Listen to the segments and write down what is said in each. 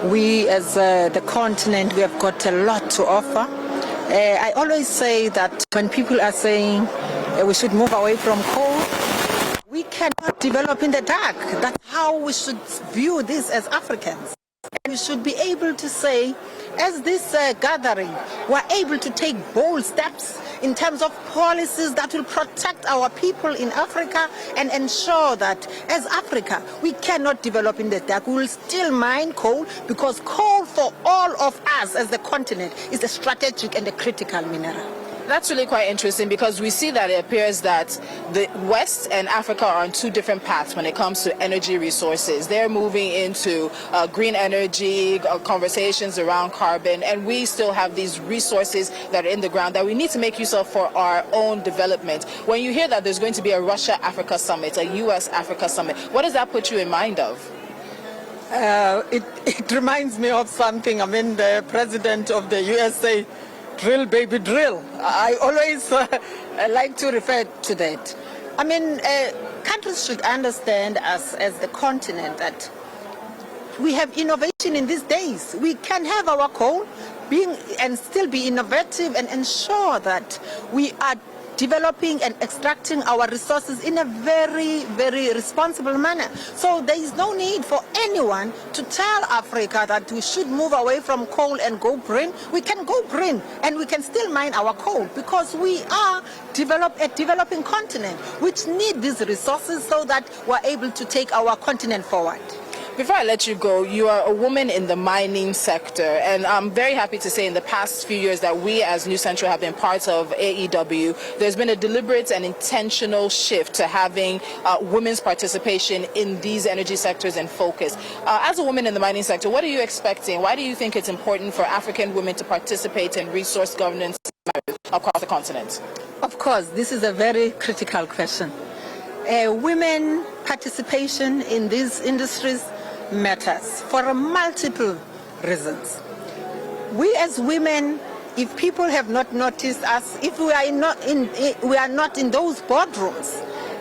We as the continent, we have got a lot to offer. I always say that when people are saying we should move away from coal, we cannot develop in the dark. That's how we should view this as Africans. And we should be able to say, as this gathering, we're able to take bold steps in terms of policies that will protect our people in Africa and ensure that as Africa, we cannot develop in the dark. We will still mine coal because coal for all of us as the continent is a strategic and a critical mineral. That's really quite interesting because we see that it appears that the West and Africa are on two different paths when it comes to energy resources. They're moving into green energy, conversations around carbon, and we still have these resources that are in the ground that we need to make use of for our own development. When you hear that there's going to be a Russia-Africa summit, a US-Africa summit, what does that put you in mind of? It reminds me of something. I mean, the president of the USA, drill, baby, drill. I always like to refer to that. I mean, countries should understand us as the continent that we have innovation in these days. We can have our coal and still be innovative and ensure that we are developing and extracting our resources in a very, very responsible manner. So there is no need for anyone to tell Africa that we should move away from coal and go green. We can go green and we can still mine our coal because we are a developing continent which need these resources so that we're able to take our continent forward. Before I let you go, you are a woman in the mining sector, and I'm very happy to say in the past few years that we as New Central have been part of AEW. There's been a deliberate and intentional shift to having women's participation in these energy sectors in focus. As a woman in the mining sector, what are you expecting? Why do you think it's important for African women to participate in resource governance across the continent? Of course, this is a very critical question. Women participation in these industries matters for multiple reasons. We as women, if people have not noticed us, if we are not in those boardrooms,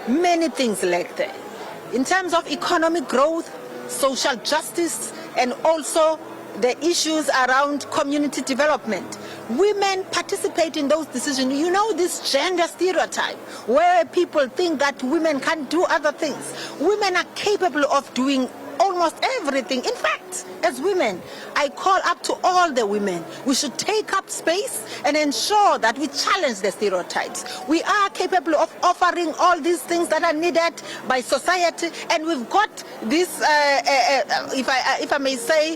many things lack there. In terms of economic growth, social justice, and also the issues around community development. Women participate in those decisions. You know, this gender stereotype where people think that women can't do other things. Women are capable of doing almost everything. In fact, as women, I call up to all the women. We should take up space and ensure that we challenge the stereotypes. We are capable of offering all these things that are needed by society, and we've got this, if I may say,